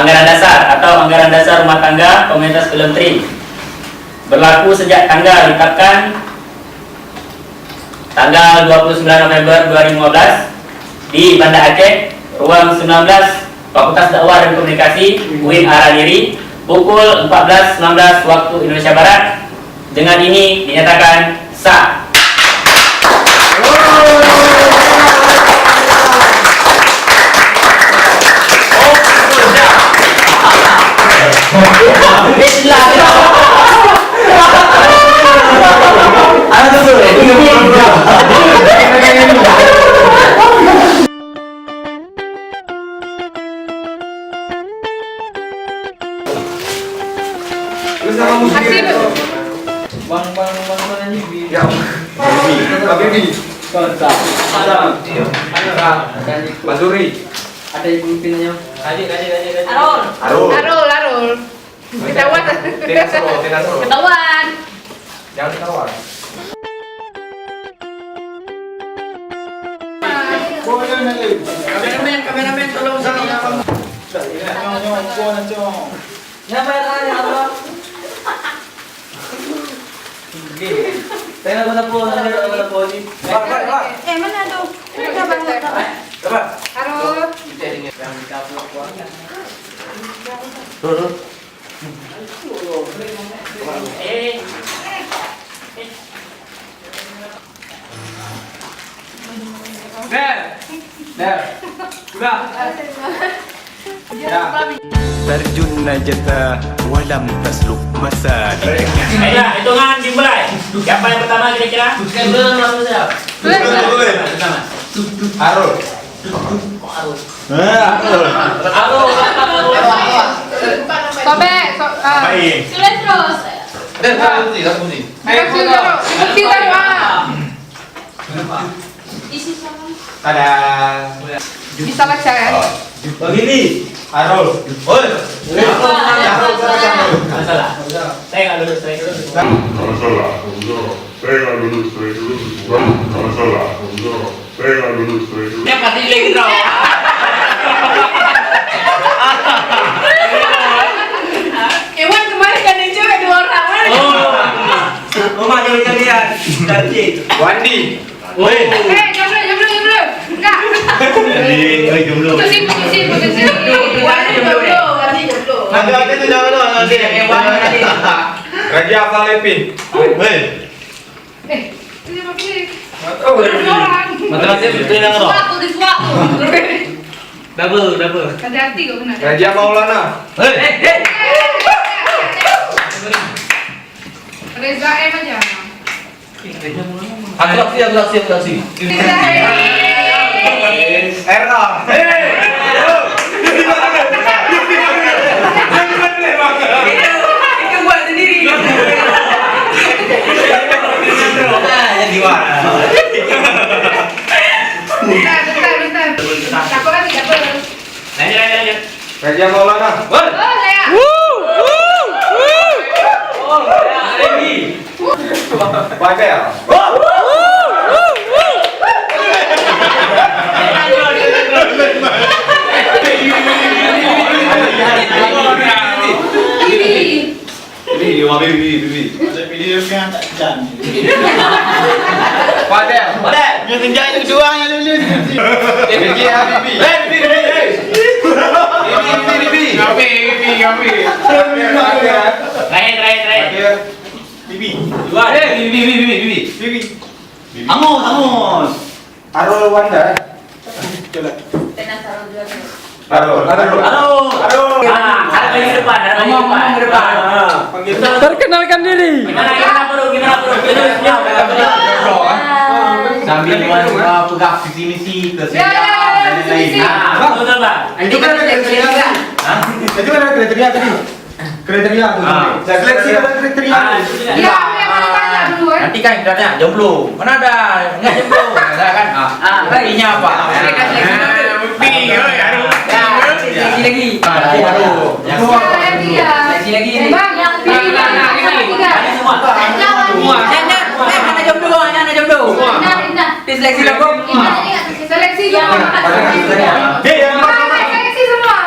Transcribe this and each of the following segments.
anggaran dasar atau anggaran dasar rumah tangga komunitas Pelentri. Berlaku sejak tanggal ditetapkan tanggal 29 November 2015 di Banda Aceh, ruang 19, Fakultas Dakwah dan Komunikasi UIN Aradiri, pukul 14.19 waktu Indonesia Barat. Dengan ini dinyatakan sah. Masuri. Ada ibu pinnya. Arul. Ketahuan. Tidak seru. Ketahuan. Jangan ketahuan. Kameramen tolong sini. Siapa yang tanya apa? Saya nak po ni. Mana tu? Arul. Terjun najata walam tasluk masad. Baiklah, hitungan dimulai. Siapa yang pertama kira-kira? Arul. Sobek. Sudah terus. Bukti taruh. Isi sama. Ada. Bisa baca kan? Begini. Arul. Oi. Salah. Saya nggak lulus. Dia pasti lagi draw. Ewan kemarin kan yang cewek 2 orang. Rumah kalian. Janji. Wandi. Woi. Jom dulu. Enggak. Putusin. Wadi jom dulu. Nanti tu jangan doang nanti. Raja apa Lepin? Woi. Ini apa sih? Oh, Matematik betul yang roh. Suatu. Double. Hati-hati kau kena. Raja Maulana. Reza M aja. Atraksi. Era. Itu buat sendiri. Jadi mana? Bentar. Takut kan tidak boleh. Lanjut. Raja Maulana. Oh, saya. Pakai. Bibi. Padel. Yang kenjang itu dua yang lulus. Bibi Habibi. Bibi. Terakhir. Bibi. Bibi. Angus. Arul Wanda. Tenas taruh dua. Arul. Ada lagi depan. Perkenalkan diri. Gimana bro? Sambil pegang visi misi Ya. Betul Bang. Itu kan ada kriteria. Itu kan ada kriteria tadi. Kriteria tu. Seleksi ada kriteria. Ya, yang mana tanya dulu Nanti kan tanya jomblo. Mana ada? Enggak jomblo. Ada kan? Buktinya apa? Bukti. Seleksi lagi. Baru. Yang seleksi lagi ni. Bang, yang tiga. Mana jomblo? Mana jomblo? Seleksi lagi. Seleksi semua. Dia yang Seleksi semua.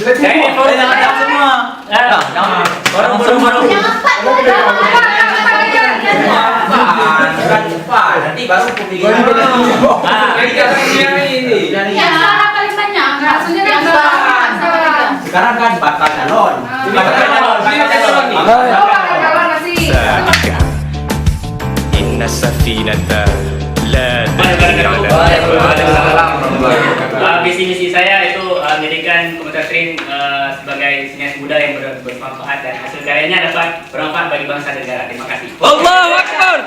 Ini forum semua. Forum. Cepat. Nanti baru aku pilih. Yang salah paling banyak. Maksudnya kan salah. Sekarang kan bakal calon. سابقا إن السفينة لا تجري على Visi-misi saya itu menjadikan Komunitas Ring sebagai sinias muda yang bermanfaat dan hasil karyanya dapat bermanfaat bagi bangsa dan negara. Terima kasih. Allahu Akbar.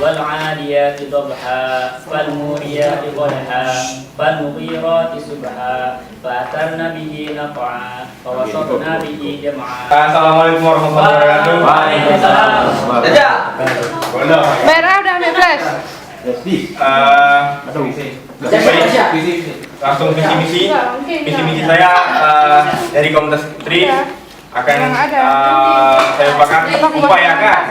والعاديات ضبحا فالموريات قدحا فالمغيرات سبحا فأثرن به نقعا فوسطن به جمعا. Assalamualaikum warahmatullahi wabarakatuh. Waalaikumsalam. Dadah. Merah udah ambil flash. Langsung visi-misi saya dari Komunitas Tri akan saya upayakan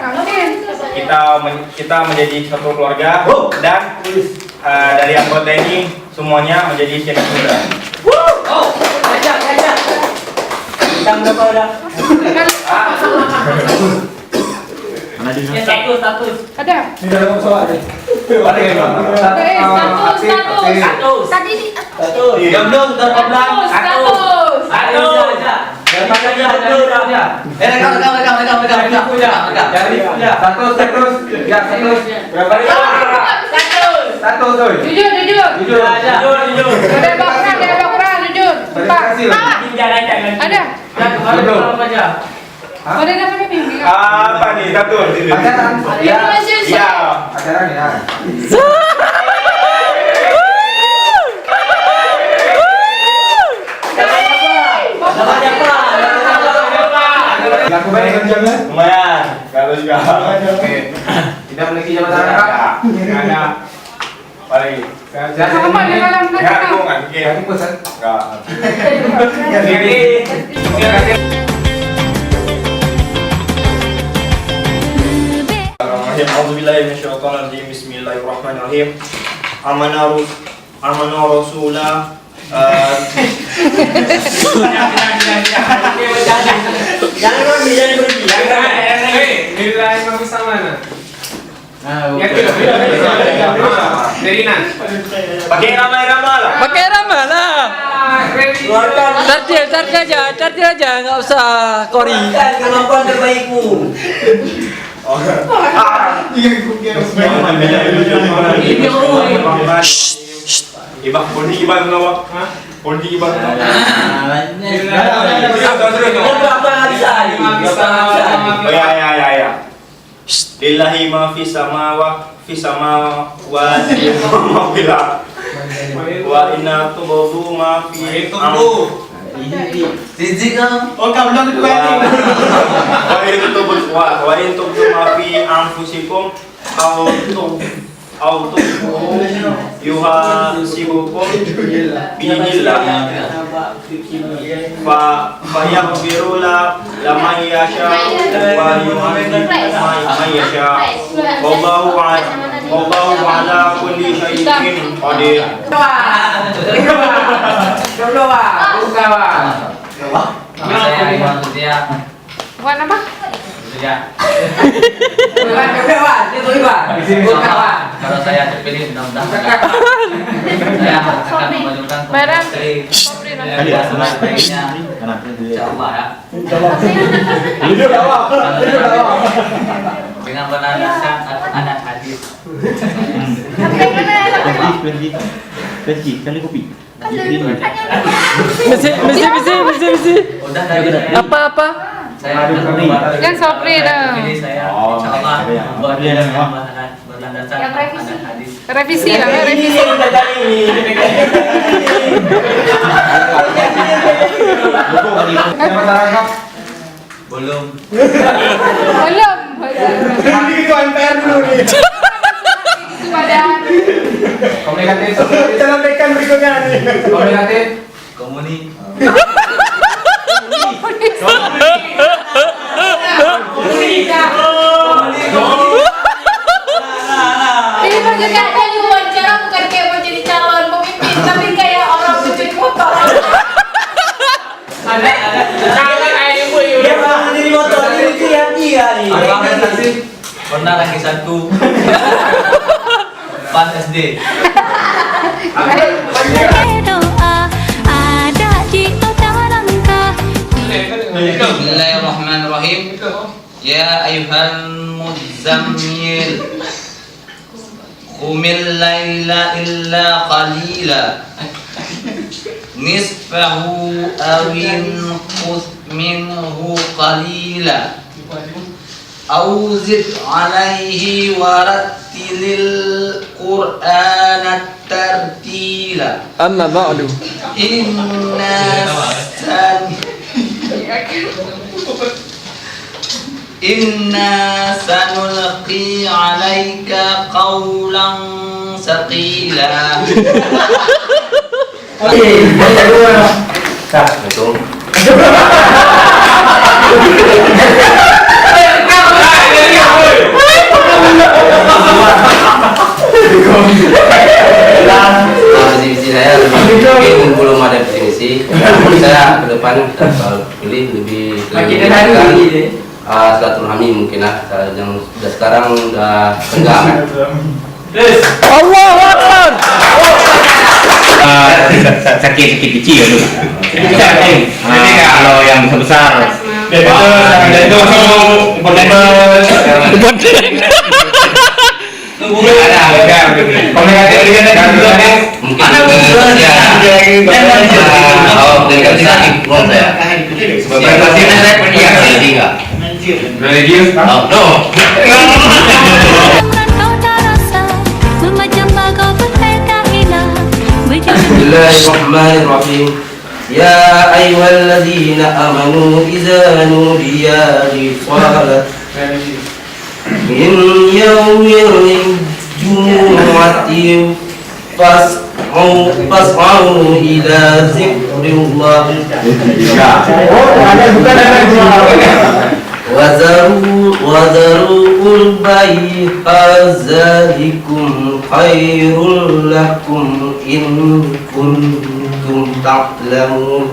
kita menjadi satu keluarga dan dari anggota ini semuanya menjadi sinias muda. Bintang berapa udah? Status. Ada. Status. Tadi di Diam dong, status. Jujur. Ada bakra, jujur. Jangan. Ada. Boleh namanya bimbing. Apa nih satu? Iya. Acaranya. Lumayan, kalau juga. Oke. Tidak memiliki jabatan apa? Ada. Baik. Sama di dalam Ya, aku nggak bikin. Aku pesan. Nggak. Bismillahirrahmanirrahim. Amana Rasulullah. Jangan berhenti. Nilai kami sama mana? Pakai ramai-ramai lah. Pakai ramah lah. Tartil aja, nggak usah kori. Kemampuan terbaikmu. Ibah, politik ibah kenapa? Politik ibah kenapa? Ya. Lillahi ma fi samawati wa ma fil wa inna tubudu ma fi wa in tubdu ma fi anfusikum aw tukhfuhu yuhasibukum bi'illah fa yaghfiru laman yasha wa yu'adhibu man yasha wallahu ala kulli syai'in qadir. Bukan apa? Kalau saya terpilih mudah-mudahan saya akan memajukan Merah. sebaiknya insyaallah ya dengan berlandaskan adat hadis. Mesti. Udah dari saya. Apa? Saya akan membuat Kan Sopri dah. ini saya insyaallah membuat berlandaskan adat hadis. Revisi lah, revisi. Belum. Ini itu MPR dulu nih. Komunikatif. Sampaikan berikutnya nih. Komunikatif. Komuni. Ini Pernah lagi satu. Pan SD. doa ada di utara langkah. Bismillahirrahmanirrahim. Ya ayuhal muzammil Qumil laila illa qalila Nisfahu awin qus minhu qalila Au zid alaihi warattilil Qur'ana tartila Amma ba'du. Inna sanulqi alaika qawlan saqila. Definisi saya mungkin belum ada definisi. Saya ke depan kalau pilih lebih silaturahmi mungkin lah. Yang sudah sekarang sudah tegang. Allah Akbar. Sakit kecil dulu. Kalau yang besar. Itu mungkin religius? No. Bismillahirrahmanirrahim. Ya ayyuhalladzina amanu idza nudiya lis-salati min yaumil jumu'ati fas'au ila zikrillah wazarul bay'a zalikum khairul lakum in kuntum ta'lamun.